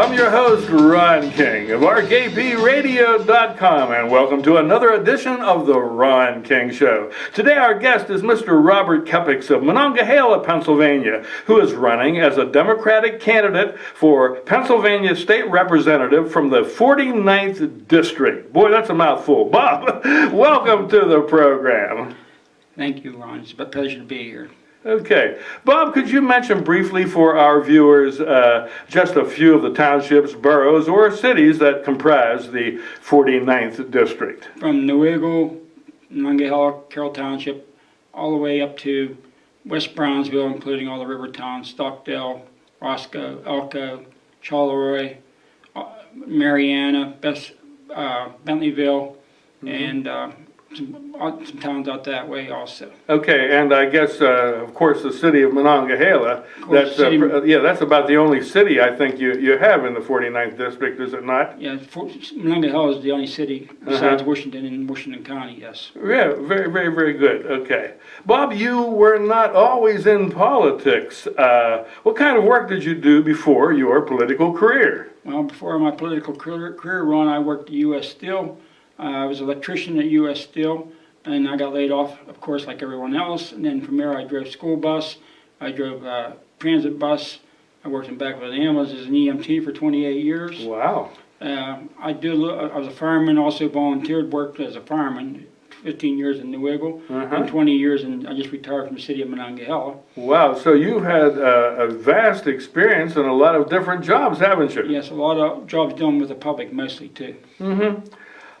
I'm your host, Ron King of RKPRadio.com, and welcome to another edition of The Ron King Show. Today our guest is Mr. Robert Kepics of Monongehela, Pennsylvania, who is running as a Democratic candidate for Pennsylvania State Representative from the 49th District. Boy, that's a mouthful. Bob, welcome to the program. Thank you, Ron. It's a pleasure to be here. Okay. Bob, could you mention briefly for our viewers just a few of the townships, boroughs, or cities that comprise the 49th District? From Newiggle, Monongehela, Carroll Township, all the way up to West Brownsville, including all the river towns, Stockdale, Roscoe, Elko, Charleroi, Mariana, Bentleyville, and some towns out that way also. Okay, and I guess, of course, the city of Monongehela, that's about the only city I think you have in the 49th District, is it not? Yeah, Monongehela is the only city besides Washington in Washington County, yes. Yeah, very, very, very good. Okay. Bob, you were not always in politics. What kind of work did you do before your political career? Well, before my political career, Ron, I worked at U.S. Steel. I was an electrician at U.S. Steel, and I got laid off, of course, like everyone else. And then from there, I drove school bus, I drove transit bus. I worked in back of an ambulance as an EMT for 28 years. Wow. I was a fireman, also volunteered, worked as a fireman, 15 years in Newiggle, and 20 years, and I just retired from the city of Monongehela. Wow, so you've had a vast experience in a lot of different jobs, haven't you? Yes, a lot of jobs dealing with the public, mostly, too.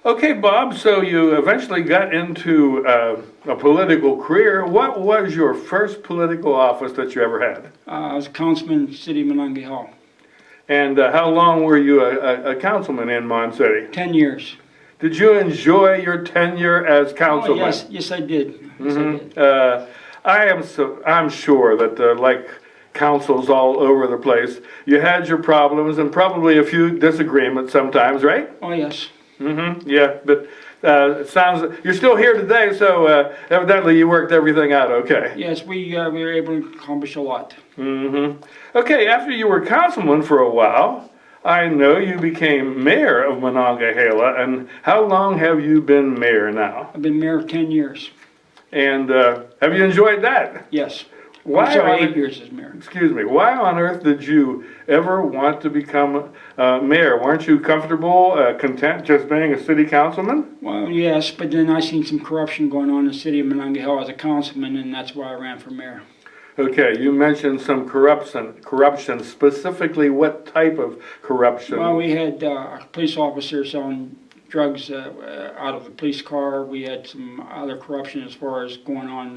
Okay, Bob, so you eventually got into a political career. What was your first political office that you ever had? I was a councilman in the city of Monongehela. And how long were you a councilman in Mon City? 10 years. Did you enjoy your tenure as councilman? Oh, yes, I did. Yes, I did. I'm sure that like councils all over the place, you had your problems and probably a few disagreements sometimes, right? Oh, yes. Yeah, but it sounds you're still here today, so evidently you worked everything out okay. Yes, we were able to accomplish a lot. Okay, after you were councilman for a while, I know you became mayor of Monongehela, and how long have you been mayor now? I've been mayor 10 years. And have you enjoyed that? Yes. Why 8 years as mayor. Excuse me. Why on earth did you ever want to become mayor? Weren't you comfortable, content just being a city councilman? Well, yes, but then I seen some corruption going on in the city of Monongehela as a councilman, and that's why I ran for mayor. Okay, you mentioned some corruption. Specifically, what type of corruption? Well, we had a police officer selling drugs out of the police car. We had some other corruption as far as going on.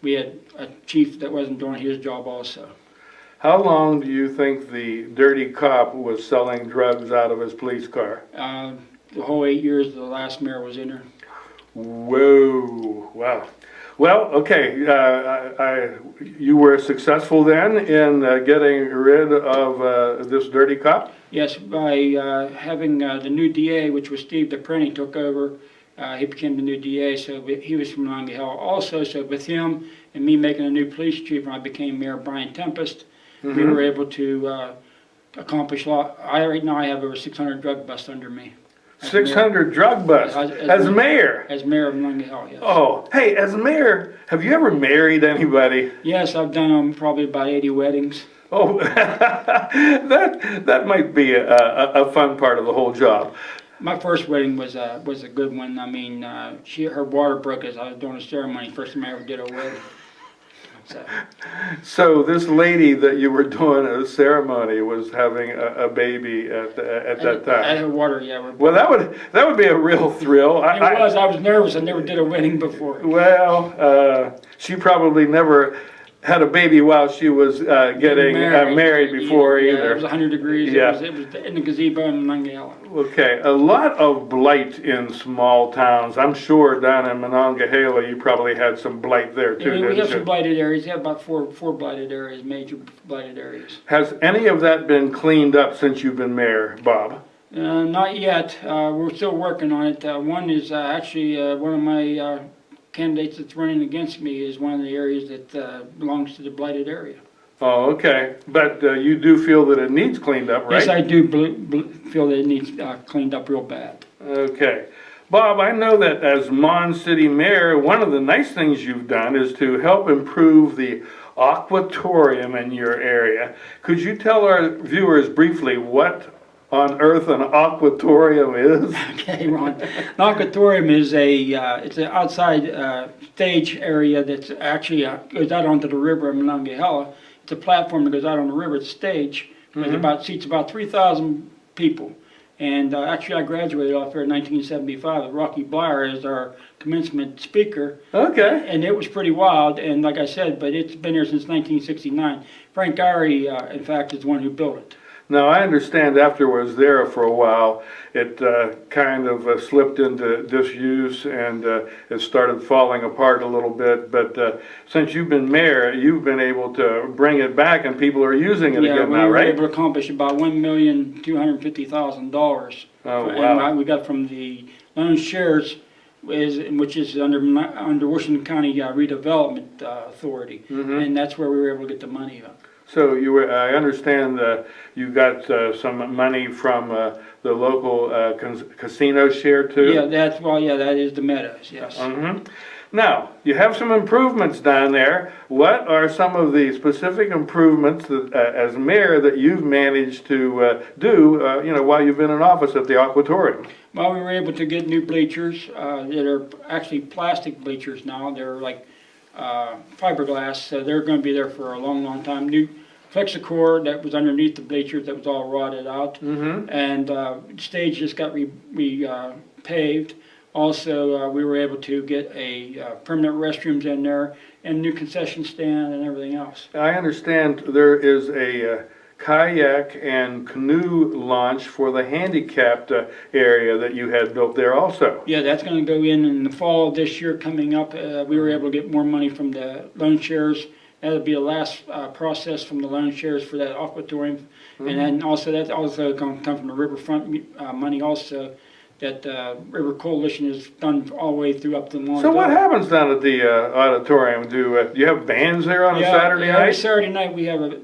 We had a chief that wasn't doing his job also. How long do you think the dirty cop was selling drugs out of his police car? The whole 8 years the last mayor was in there. Whoa, wow. Well, okay, you were successful then in getting rid of this dirty cop? Yes, by having the new DA, which was Steve DePrenny, took over. He became the new DA, so he was from Monongehela also. So with him and me making a new police chief, when I became Mayor Brian Tempest, we were able to accomplish a lot. Right now I have over 600 drug busts under me. 600 drug busts as mayor? As mayor of Monongehela, yes. Oh, hey, as mayor, have you ever married anybody? Yes, I've done probably about 80 weddings. Oh, that might be a fun part of the whole job. My first wedding was a good one. I mean, her water broke as I was doing a ceremony. First time I ever did a wedding. So this lady that you were doing a ceremony was having a baby at that time. At her water, yeah. Well, that would be a real thrill. I was nervous. I never did a wedding before. Well, she probably never had a baby while she was getting married before either. Yeah, it was 100 degrees. Yeah. It was in the gazebo in Monongehela. Okay, a lot of blight in small towns. I'm sure down in Monongehela you probably had some blight there too, didn't you? We have some blighted areas. We have about four blighted areas, major blighted areas. Has any of that been cleaned up since you've been mayor, Bob? Not yet. We're still working on it. One is actually one of my candidates that's running against me is one of the areas that belongs to the blighted area. Oh, okay. But you do feel that it needs cleaned up, right? Yes, I do feel that it needs cleaned up real bad. Okay. Bob, I know that as Mon City Mayor, one of the nice things you've done is to help improve the aquatorium in your area. Could you tell our viewers briefly what on earth an aquatorium is? Okay, Ron. An aquatorium is it's an outside stage area that's actually goes out onto the river in Monongehela. It's a platform that goes out on the river. It's a stage. It seats about 3,000 people. And actually, I graduated off here in 1975 with Rocky Blyer as our commencement speaker. Okay. And it was pretty wild. And like I said, but it's been here since 1969. Frank Gowrie, in fact, is the one who built it. Now, I understand after I was there for a while, it kind of slipped into disuse and it started falling apart a little bit. But since you've been mayor, you've been able to bring it back and people are using it again now, right? We were able to accomplish about $1,250,000. Oh, wow. And we got from the loan shares, which is under Washington County Redevelopment Authority. And that's where we were able to get the money up. So I understand you got some money from the local casino share too? Yeah, that is the Meadows, yes. Now, you have some improvements down there. What are some of the specific improvements that, as mayor that you've managed to do, while you've been in office at the Aquatorium? Well, we were able to get new bleachers that are actually plastic bleachers now. They're like fiberglass, so they're going to be there for a long, long time. New Flexicore that was underneath the bleachers that was all rotted out, and stage just got paved. Also, we were able to get a permanent restrooms in there and new concession stand and everything else. I understand there is a kayak and canoe launch for the handicapped area that you had built there also. Yeah, that's going to go in the fall of this year coming up. We were able to get more money from the loan shares. That'll be the last process from the loan shares for that aquatorium. And then also that's also going to come from the riverfront money also that River Coalition has done all the way through up to Monongehela. So what happens down at the auditorium? Do you have bands there on a Saturday night? Every Saturday night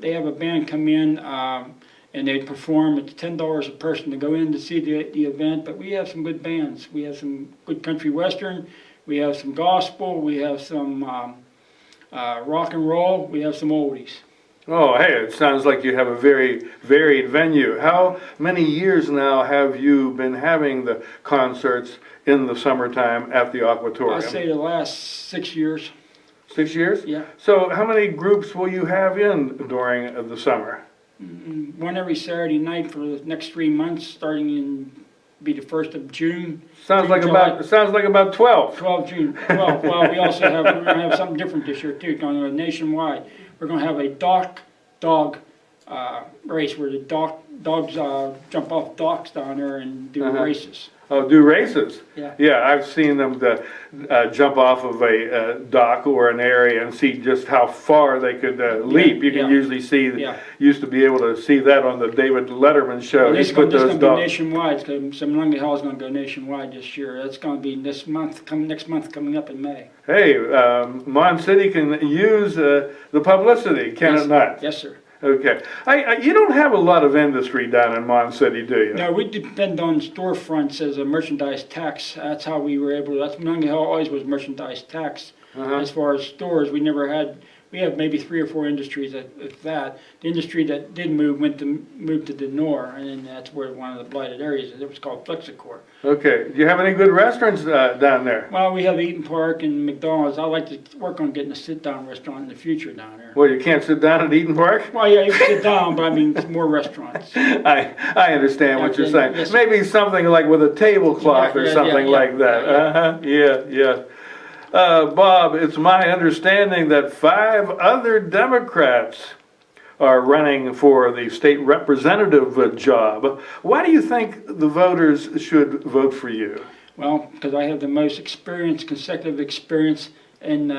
they have a band come in and they perform. It's $10 a person to go in to see the event, but we have some good bands. We have some good country western, we have some gospel, we have some rock and roll, we have some oldies. Oh, hey, it sounds like you have a very varied venue. How many years now have you been having the concerts in the summertime at the Aquatorium? I'd say the last 6 years. 6 years? Yeah. So how many groups will you have in during the summer? One every Saturday night for the next 3 months, starting in be the 1st of June. Sounds like about 12. 12 June. 12. Well, we're going to have something different this year too. Going to go nationwide. We're going to have a dog race where the dogs jump off docks down there and do races. Oh, do races? Yeah. Yeah, I've seen them jump off of a dock or an area and see just how far they could leap. You can usually see, used to be able to see that on the David Letterman show. Well, this is going to be nationwide. So Monongehela is going to go nationwide this year. That's going to be next month coming up in May. Hey, Mon City can use the publicity, can it not? Yes, sir. Okay. You don't have a lot of industry down in Mon City, do you? No, we depend on storefronts as a merchandise tax. That's how we were able to, Monongehela always was merchandise tax. As far as stores, we have maybe 3 or 4 industries if that. The industry that did moved to the north, and then that's where one of the blighted areas is. It was called Flexicore. Okay. Do you have any good restaurants down there? Well, we have Eaton Park and McDonald's. I'd like to work on getting a sit-down restaurant in the future down there. Well, you can't sit down at Eaton Park? Well, yeah, you can sit down, but I mean, more restaurants. I understand what you're saying. Yes. Maybe something like with a tablecloth or something like that. Yeah. Bob, it's my understanding that 5 other Democrats are running for the state representative job. Why do you think the voters should vote for you? Well, because I have the most consecutive experience in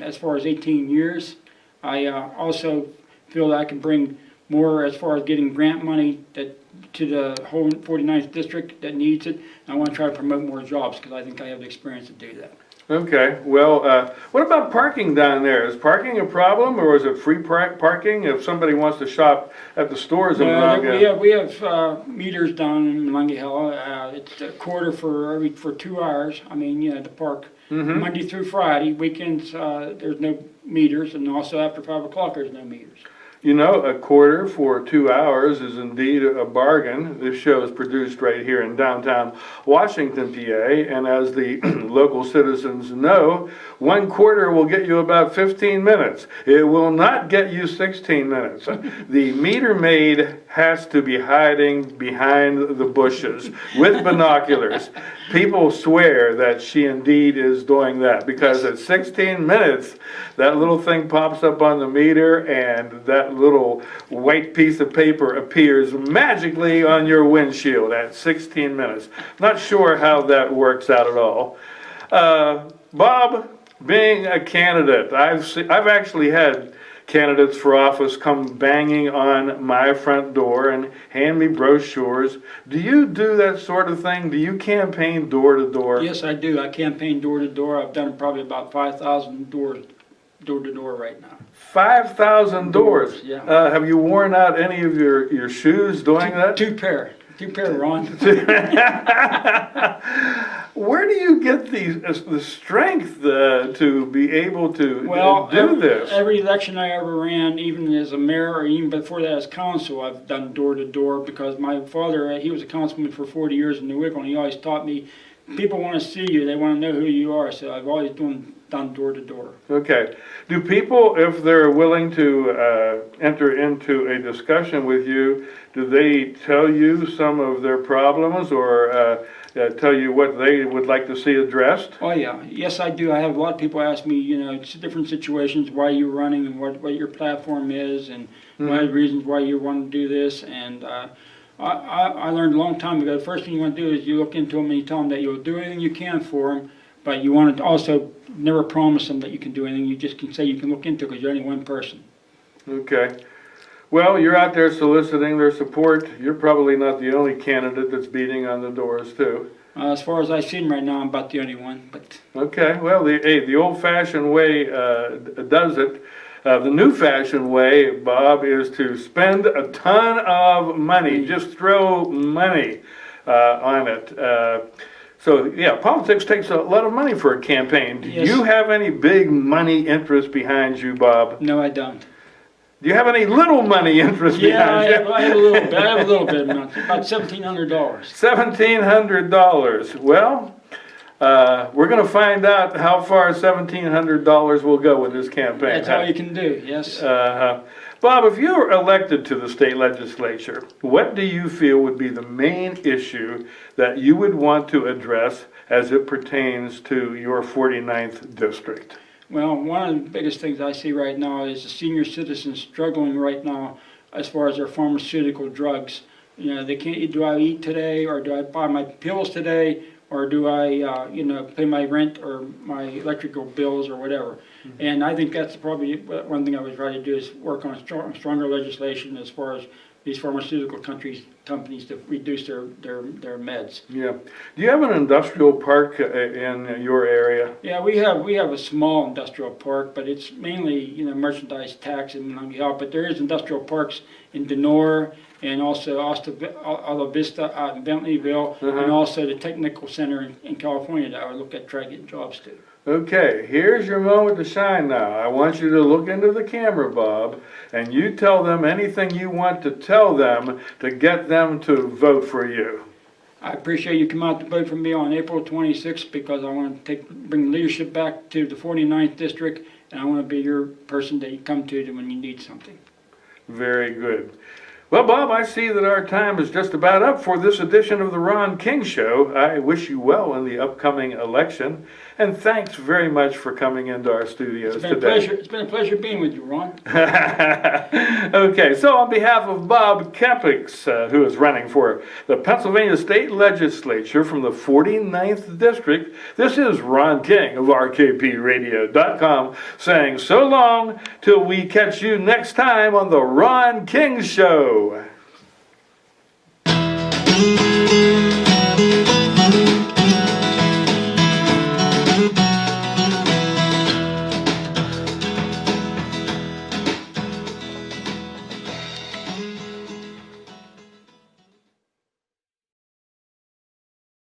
as far as 18 years. I also feel that I can bring more as far as getting grant money to the whole 49th district that needs it. I want to try to promote more jobs because I think I have the experience to do that. Okay, well, what about parking down there? Is parking a problem, or is it free parking if somebody wants to shop at the stores in Monongahela? We have meters down in Monongehela. It's a quarter for 2 hours. I mean, to park Monday through Friday. Weekends, there's no meters, and also after 5 o'clock, there's no meters. You know, a quarter for 2 hours is indeed a bargain. This show is produced right here in downtown Washington, PA, and as the local citizens know, 1 quarter will get you about 15 minutes. It will not get you 16 minutes. The meter maid has to be hiding behind the bushes with binoculars. People swear that she indeed is doing that because at 16 minutes, that little thing pops up on the meter and that little white piece of paper appears magically on your windshield at 16 minutes. Not sure how that works out at all. Bob, being a candidate, I've actually had candidates for office come banging on my front door and hand me brochures. Do you do that sort of thing? Do you campaign door to door? Yes, I do. I campaign door to door. I've done probably about 5,000 doors, door to door right now. 5,000 doors? Yeah. Have you worn out any of your shoes doing that? Two pair, Ron. Where do you get the strength to be able to do this? Every election I ever ran, even as a mayor or even before that as council, I've done door to door because my father, he was a councilman for 40 years in New Wicklow, and he always taught me, people want to see you, they want to know who you are, so I've always done door to door. Okay. Do people, if they're willing to enter into a discussion with you, do they tell you some of their problems or tell you what they would like to see addressed? Oh yeah, yes I do. I have a lot of people ask me, it's different situations, why you're running and what your platform is and one of the reasons why you want to do this. And I learned a long time ago, the first thing you want to do is you look into them and you tell them that you'll do anything you can for them, but you want to also never promise them that you can do anything. You just can say you can look into it because you're only one person. Okay. Well, you're out there soliciting their support. You're probably not the only candidate that's beating on the doors, too. As far as I see them right now, I'm about the only one. But okay. Well, the old-fashioned way does it. The new-fashioned way, Bob, is to spend a ton of money. Just throw money on it. So, yeah, politics takes a lot of money for a campaign. Do you have any big money interest behind you, Bob? No, I don't. Do you have any little money interest behind you? Yeah, I have a little bit. I have a little bit, about $1,700. $1,700. Well, we're going to find out how far $1,700 will go with this campaign. That's all you can do, yes. Bob, if you were elected to the state legislature, what do you feel would be the main issue that you would want to address as it pertains to your 49th district? Well, one of the biggest things I see right now is the senior citizens struggling right now as far as their pharmaceutical drugs. They can't, do I eat today or do I buy my pills today or do I, pay my rent or my electrical bills or whatever. And I think that's probably one thing I would try to do is work on stronger legislation as far as these pharmaceutical companies to reduce their meds. Yeah. Do you have an industrial park in your area? Yeah, we have a small industrial park, but it's mainly merchandise tax in Monongehela. But there is industrial parks in Denora and also Ala Vista out in Bentleyville, and also the Technical Center in California that I would look at trying to get jobs to. Okay, here's your moment to shine now. I want you to look into the camera, Bob, and you tell them anything you want to tell them to get them to vote for you. I appreciate you come out to vote for me on April 26th because I want to bring leadership back to the 49th district, and I want to be your person that you come to when you need something. Very good. Well, Bob, I see that our time is just about up for this edition of the Ron King Show. I wish you well in the upcoming election, and thanks very much for coming into our studios today. It's been a pleasure being with you, Ron. Okay, so on behalf of Bob Kepics, who is running for the Pennsylvania State Legislature from the 49th District, this is Ron King of RKPRadio.com saying so long till we catch you next time on the Ron King Show.